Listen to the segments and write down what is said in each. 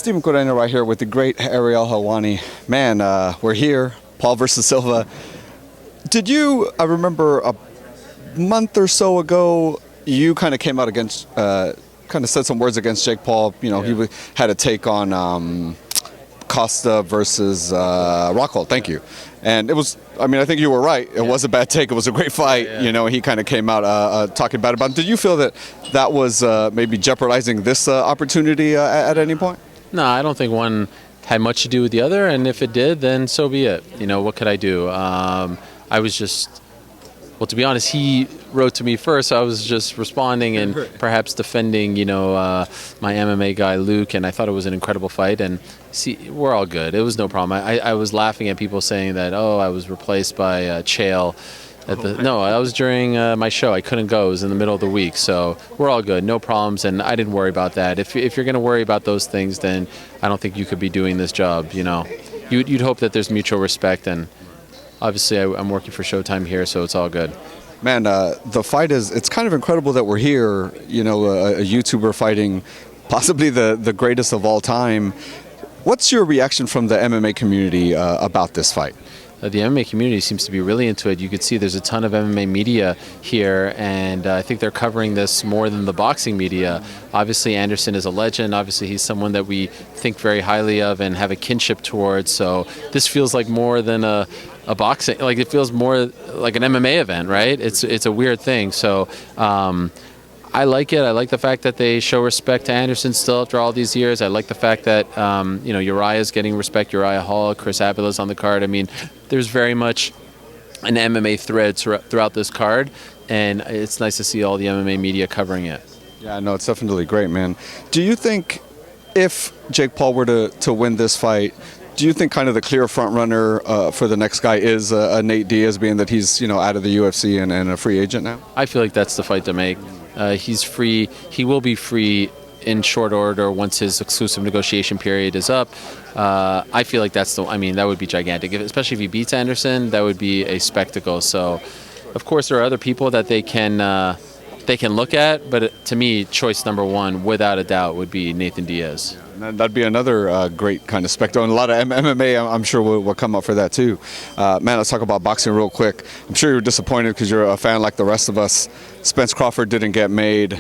Stephen Corena right here with the great Ariel Helwani. Man, we're here, Paul versus Silva. I remember a month or so ago, you kind of came out against, kind of said some words against Jake Paul. You know, he had a take on Costa versus Rockhold. Thank you. And it was, I mean, I think you were right. It was a bad take. It was a great fight. You know, he kind of came out talking bad about it. Did you feel that that was maybe jeopardizing this opportunity at any point? No, I don't think one had much to do with the other, and if it did, then so be it. You know, what could I do? I was just, well, to be honest, he wrote to me first, so I was just responding and perhaps defending, you know, my MMA guy, Luke, and I thought it was an incredible fight, and see, we're all good. It was no problem. I was laughing at people saying that, oh, I was replaced by Chael. No, I was during my show. I couldn't go. It was in the middle of the week. So we're all good. No problems. And I didn't worry about that. If you're going to worry about those things, then I don't think you could be doing this job, you know. You'd hope that there's mutual respect. And obviously I'm working for Showtime here, so it's all good. Man, the fight it's kind of incredible that we're here, you know, a YouTuber fighting possibly the greatest of all time. What's your reaction from the MMA community about this fight? The MMA community seems to be really into it. You could see there's a ton of MMA media here, and I think they're covering this more than the boxing media. Obviously, Anderson is a legend. Obviously, he's someone that we think very highly of and have a kinship towards. So this feels like more than a boxing, like it feels more like an MMA event, right? It's a weird thing. So I like it. I like the fact that they show respect to Anderson still after all these years. I like the fact that you know, Uriah's getting respect. Uriah Hall, Chris Avila's on the card. I mean, there's very much an MMA thread throughout this card, and it's nice to see all the MMA media covering it. Yeah, no, it's definitely great, man. Do you think if Jake Paul were to win this fight, do you think kind of the clear front runner for the next guy is Nate Diaz, being that he's, you know, out of the UFC and a free agent now? I feel like that's the fight to make. He's free. He will be free in short order once his exclusive negotiation period is up. I feel like that would be gigantic. Especially if he beats Anderson, that would be a spectacle. So, of course, there are other people that they can look at, but to me, choice number one, without a doubt, would be Nathan Diaz. And that'd be another great kind of spectacle. And a lot of MMA, I'm sure, will come up for that, too. Man, let's talk about boxing real quick. I'm sure you're disappointed because you're a fan like the rest of us. Spence Crawford didn't get made.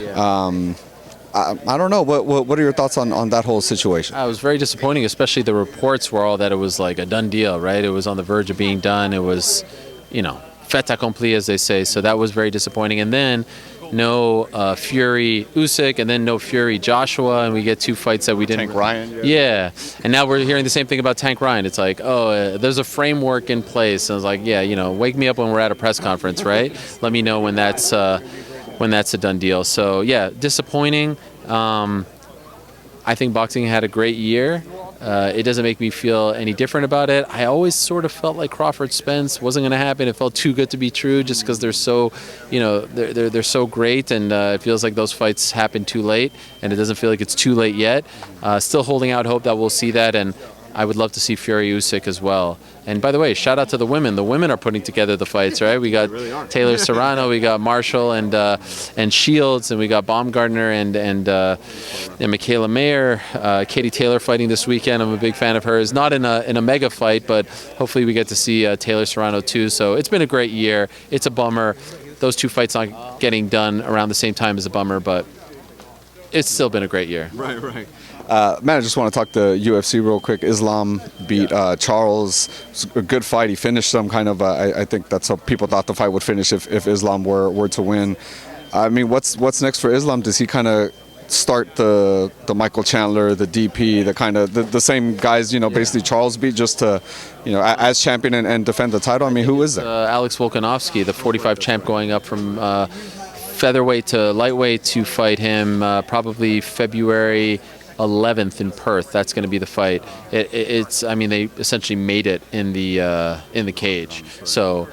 I don't know. What are your thoughts on that whole situation? It was very disappointing, especially the reports were all that it was like a done deal, right? It was on the verge of being done. It was, you know, fait accompli, as they say. So that was very disappointing. And then no Fury Usyk, and then no Fury Joshua, and we get two fights that we didn't. Tank Ryan. Yeah, and now we're hearing the same thing about Tank Ryan. It's like, oh, there's a framework in place. And I was like, yeah, you know, wake me up when we're at a press conference, right? Let me know when that's a done deal. So yeah, disappointing. I think boxing had a great year. It doesn't make me feel any different about it. I always sort of felt like Crawford Spence wasn't going to happen. It felt too good to be true, just because they're so, you know, they're so great, and it feels like those fights happen too late, and it doesn't feel like it's too late yet. Still holding out hope that we'll see that, and I would love to see Fury Usyk as well. And by the way, shout out to the women. The women are putting together the fights, right? We got Taylor Serrano, we got Marshall and Shields, and we got Baumgartner and Michaela Mayer, Katie Taylor fighting this weekend. I'm a big fan of hers. Not in a mega fight, but hopefully we get to see Taylor Serrano too. So it's been a great year. It's a bummer. Those two fights not getting done around the same time is a bummer, but it's still been a great year. Right. Man, I just want to talk to UFC real quick. Islam beat Charles. It was a good fight. He finished them kind of. I think that's how people thought the fight would finish if Islam were to win. I mean, what's next for Islam? Does he kind of start the Michael Chandler, the DP, the kind of the same guys, you know, basically Charles beat, just to, you know, as champion and defend the title? I mean, who is there? Alex Volkanovski, the 45 champ, going up from featherweight to lightweight to fight him probably February 11th in Perth. That's going to be the fight. I mean, they essentially made it in the cage. So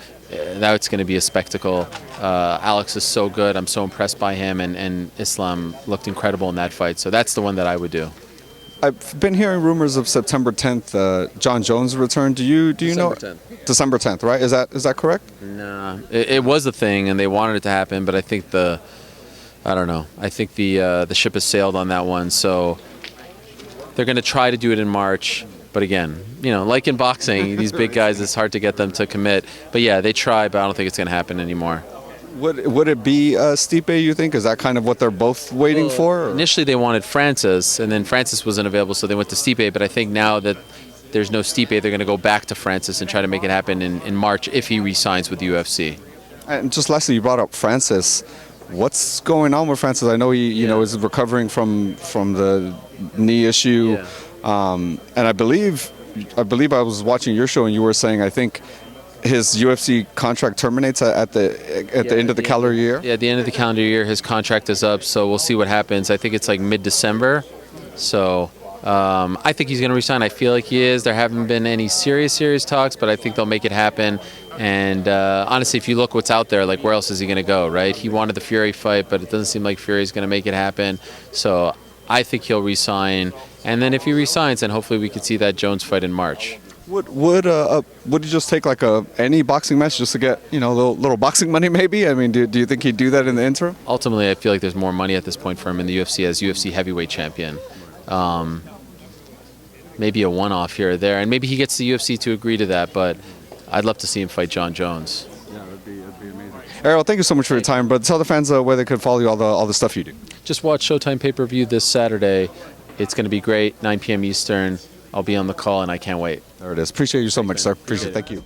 now it's going to be a spectacle. Alex is so good. I'm so impressed by him, and Islam looked incredible in that fight. So that's the one that I would do. I've been hearing rumors of September 10th, Jon Jones return. Do you know? 10th. December 10th, right? Is that correct? No, it was a thing, and they wanted it to happen, but I think I don't know. I think the ship has sailed on that one. So they're going to try to do it in March. But again, like in boxing, these big guys, it's hard to get them to commit. But yeah, they try, but I don't think it's going to happen anymore. Would it be Stipe, you think? Is that kind of what they're both waiting for? Or? Initially, they wanted Francis, and then Francis wasn't available, so they went to Stipe. But I think now that there's no Stipe, they're going to go back to Francis and try to make it happen in March if he re-signs with the UFC. And just lastly, you brought up Francis. What's going on with Francis? I know he is recovering from the knee issue, and I believe I was watching your show and you were saying I think his UFC contract terminates at the end of the calendar year. Yeah, at the end of the calendar year, his contract is up, so we'll see what happens. I think it's like mid-December, so I think he's going to resign. I feel like he is. There haven't been any serious talks, but I think they'll make it happen. And honestly, if you look what's out there, like where else is he going to go, right? He wanted the Fury fight, but it doesn't seem like Fury's going to make it happen. So I think he'll resign. And then if he resigns, then hopefully we could see that Jones fight in March. Would he just take like any boxing match just to get a little boxing money maybe? I mean, do you think he'd do that in the interim? Ultimately, I feel like there's more money at this point for him in the UFC as UFC heavyweight champion. Maybe a one-off here or there, and maybe he gets the UFC to agree to that. But I'd love to see him fight Jon Jones. Yeah, that'd be amazing. Ariel, thank you so much for your time. But tell the fans where they could follow you, all the stuff you do. Just watch Showtime pay-per-view this Saturday. It's going to be great. 9 p.m. Eastern. I'll be on the call, and I can't wait. There it is. Appreciate you so much, sir. Appreciate it. Thank you.